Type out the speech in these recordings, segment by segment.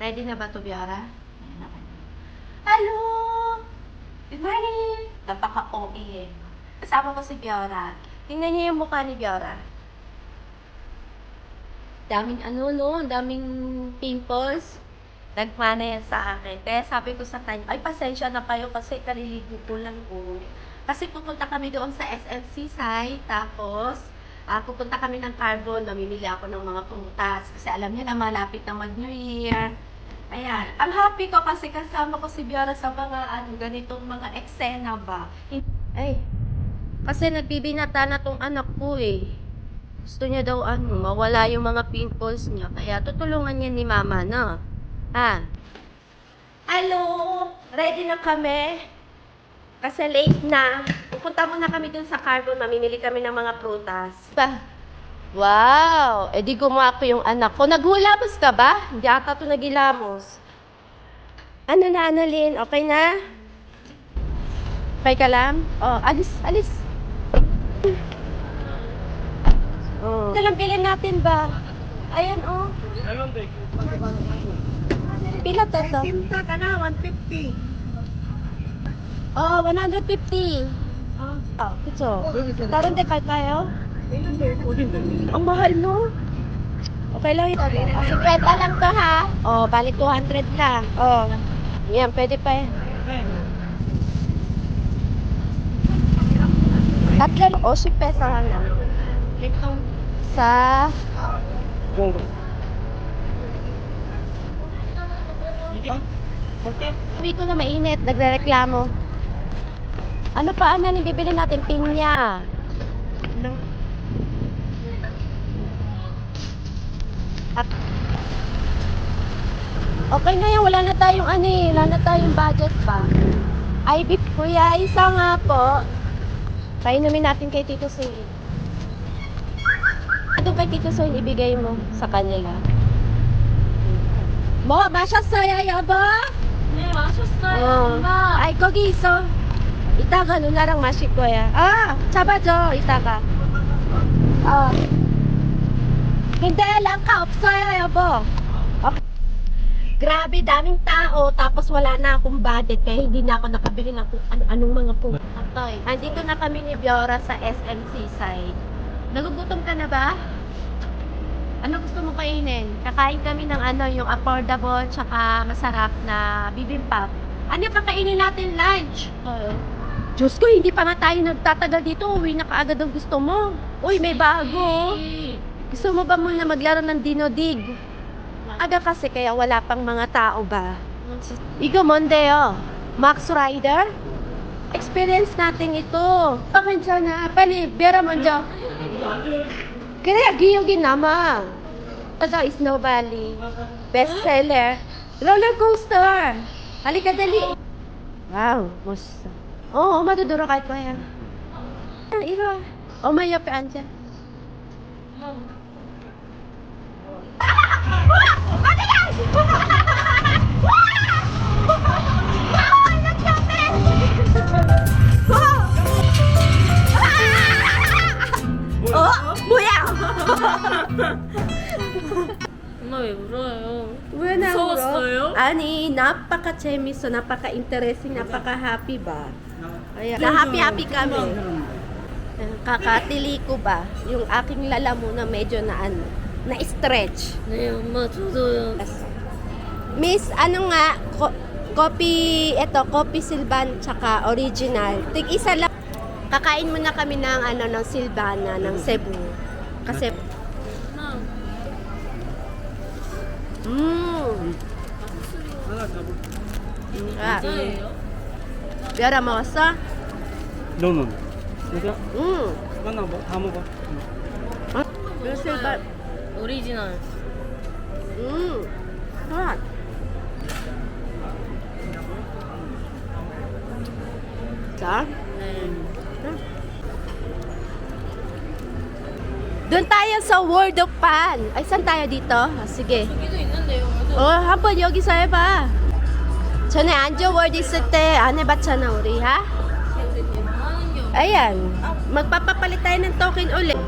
Ready na ba to, Biara? Hello! Good morning! Napaka-OA eh. Kasama ko si Biara. Tingnan niyo yung mukha ni Biara. Daming daming pimples. Nagmana yan sa akin. Kaya sabi ko sa kanya, ay pasensya na kayo kasi kaliligo ko lang po. Kasi pupunta kami doon sa SMC site. Tapos, pupunta kami ng Carbon. Namimili ako ng mga prutas. Kasi alam niyo na malapit na mag-New Year. Ayan. Ang happy ko kasi kasama ko si Biara sa mga ganitong mga eksena ba. Ay, kasi nagbibinata na tong anak ko eh. Gusto niya daw mawala yung mga pimples niya. Kaya tutulungan niya ni mama na. Ha? Hello! Ready na kami? Kasi late na. Pupunta muna kami dun sa Carbon. Mamimili kami ng mga prutas. Wow! Eh di gumapo yung anak ko. Naghulamos ka ba? Hindi ata ito naghilamos. Ano na, Lynn? Okay na? Okay ka lang? Oh, alis. Oh. Ito lang bilhin natin ba? Ayan, oh. Pila to? Tinta ka na, 150. Oh, 150. Oh, ito. Taron de tayo? Ang mahal, no? Okay lang ito. 50 lang to, ha? Oh, bali 200 lang. Oh. Yan, pwede pa yan. Tatlo, 80 peso lang. Sa... Sabi ko na mainit, nagrereklamo. Ano pa, bibili natin? Pinya. Okay na yan, wala na tayong budget pa. Ay, beef kuya, isa nga po. Painumin natin kay Tito Soy. Ito kay Tito Soy, ibigay mo sa kanila. Mo, masyasaya ba? 네, 마셨어요, 엄마. Ay, 거기 있어. 이따가 누나랑 마실 거야. 잡아줘, 이따가. Hindi, langka 없어요, 여보. Okay. Grabe, daming tao, tapos wala na akong budget, kaya hindi na ako nakabili ng kung anong mga pungatoy. Andito na kami ni Biora sa SMC side. Nagugutom ka na ba? Ano gusto mo kainin? Kakain kami ng yung affordable tsaka masarap na bibimbap. Ano kakainin natin lunch? Diyos ko, hindi pa nga tayo nagtatagal dito. Uwi na kaagad ang gusto mo. Uy, may bago. Gusto mo ba muna maglaro ng dinodig? Aga kasi kaya wala pang mga tao ba? Igo Mondeo. Max Rider? Experience natin ito. Pakinsya na. Pali, Bera Mondo. Kaya giyogin naman. Ito, Snow Valley. Bestseller. Roller coaster. Halika dali. Wow, musta. Oo, maduduro kahit pa yan. Iro. May yapian dyan. Ano yan? 뭐야? 엄마 왜 울어요? 왜 na 무서웠어요? Ani, napaka-재밌어, napaka-interesting, napaka-happy ba? Ayan, na-happy-happy kami. Kakatili ko ba? Yung aking lalamunan medyo na-stretch. 네, 엄마 저도요. Miss, coffee Silvan tsaka original. Tig-isa lang. Kakain muna kami ng Silvana, ng Cebu. Kasi, 진짜예요? Biara 먹었어? No. 이거 하나 다 먹어. Yung Silvan. 오리지널. Sarap. Sarap? 네. Doon tayo sa World of Pan. Ay, saan tayo dito? Sige. 저기도 있는데요. 한번 여기서 해봐. 전에 안저월드 있을 때 안 해봤잖아, 우리, ha? Ayan. Magpapapalit tayo ng token ulit.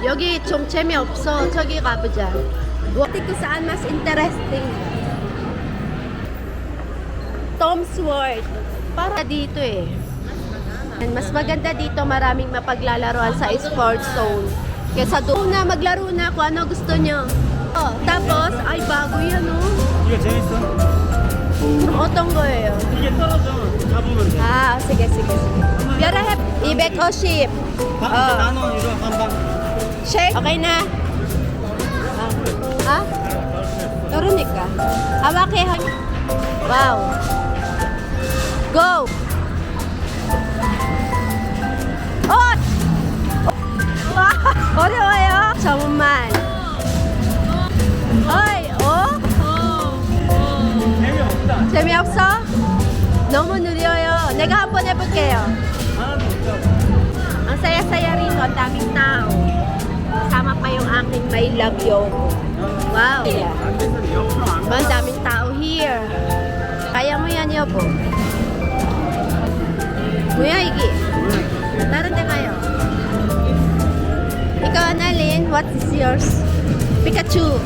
여기 좀 재미없어. 저기 가보자. Buti ko saan mas interesting. Tom's World. Para dito eh. And mas maganda dito, maraming mapaglalaroan sa sports zone. Kesa doon na, maglaro na kung ano gusto nyo. Oh, tapos, ay bago yan oh. 이거 재밌어? Otong ko eh. 이게 떨어져. 잡으면 돼. Ah, sige, sige, sige. Yara hep, 250. 나눠 이거 한 방. Shake. Okay na. Ah? Narinig ka? Hawak eh. Wow. Go! Oh! 어려워요. 정말. 어이, 어? 재미없다. 재미없어? 너무 느려요. 내가 한번 해볼게요. 하나도 없다. Ang saya-saya rito, ang daming tao. Kasama pa yung aking may love yogo. Wow. Yeah. 옆으로 안 Ang daming tao here. Kaya mo yan, Yobo. Kuya, Iggy. Daran din kayo. Ikaw, Annalyn, what is yours? Pikachu.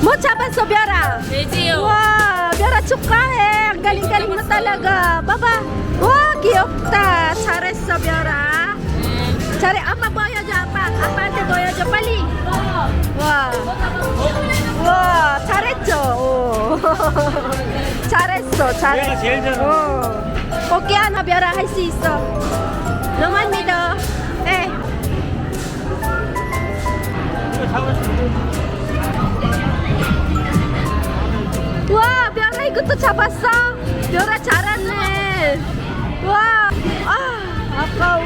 Mo 잡았어, 벼라. 돼지요. 와, 벼라 축하해. Ang galing-galing mo talaga. Baba. 와, 귀엽다. 잘했어, 벼라. 잘해. 아빠 보여줘, 아빠. 아빠한테 보여줘, 빨리. 와. 와, 잘했죠? 오. 잘했어, 내가 잘했어. 제일 잘해. 꽃게 하나 벼라 할 수 있어. 너만 믿어. 네. 이거 잡을 수 있어. 와, 벼라 이것도 잡았어? 벼라 잘했네. 와, 아, 아까워.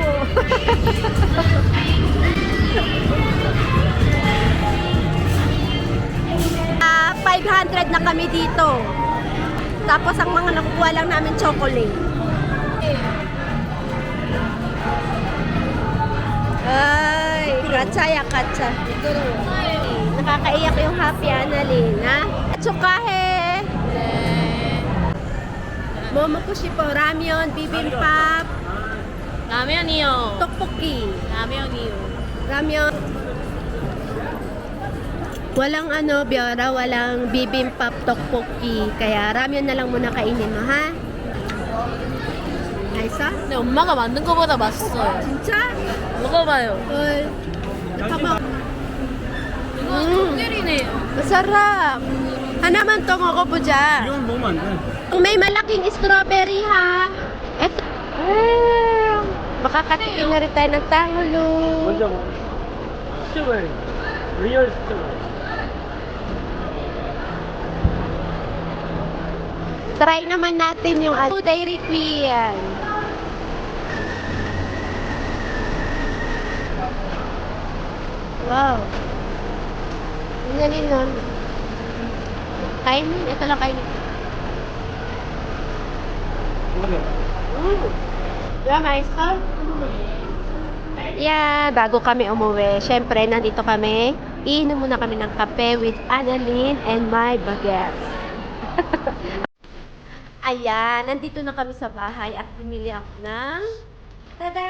Ah, 500 na kami dito. Tapos ang mga nakukuha lang namin chocolate. Ay, katsaya katsa. Nakakaiyak yung happy Annalyn, ha? Tsukahe! Momokushi po, ramyon, bibimbap, 라면이요. tteokbokki. 라면이요. Ramyon. Walang ano, Biora, walang bibimbap, tteokbokki. Kaya ramyon na lang muna kainin mo, ha? Ayos? 근데 엄마가 만든 거보다 맛있어요. 진짜? 먹어봐요. Uy. Tama. 이거 코끼리네요. Masarap. Hanaman to mo ko po dyan. 이건 먹으면 안 돼. May malaking strawberry, ha? Eto. Makakatikin na rin tayo ng tangulo. 먼저 먹어. 스트로베리. 리얼 스트로베리. Try naman natin yung Dairy Queen. Wow. Tingnan din nun. Kainin. Ito lang kainin. Yeah, mais ka? Yeah, bago kami umuwi, syempre, nandito kami. Iinom muna kami ng kape with Annalyn and my baguette. Ayan, nandito na kami sa bahay at bumili ako ng tada!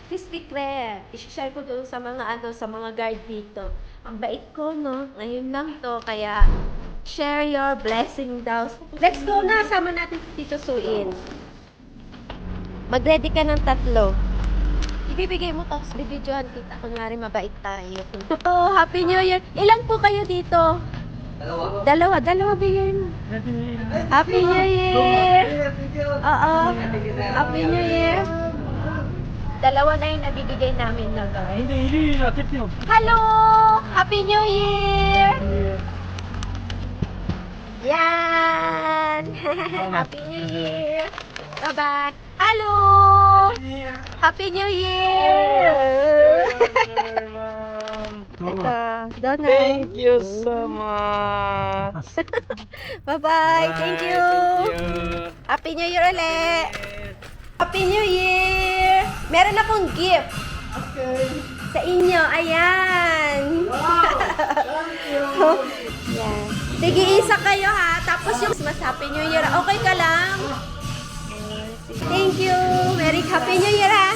Crispy Crab. I-share ko doon sa mga guard dito. Ang bait ko, no? Ngayon lang to, kaya share your blessing daw. Let's go na, sama natin si Tito Suin. Mag-ready ka ng 3. Ibibigay mo, tapos bibidyohan kita. Kunwari, mabait tayo. Oh, Happy New Year! Ilan po kayo dito? Dalawa bigay mo. Happy New Year! Oo. Happy New Year! Dalawa na yung nabibigay namin na guys. 근데 1일이나 대표. Hello! Happy New Year! Yan! Happy New Year! Bye-bye! Hello! Happy New Year! Ito, Donald. Thank you so much. Bye-bye! Thank you! Happy New Year ulit! Happy New Year! Meron akong gift. Okay. Sa inyo, ayan. Wow! Yan. Sige, isa kayo ha. Tapos yung mas Happy New Year. Okay ka lang? Thank you. Merry Happy New Year ha.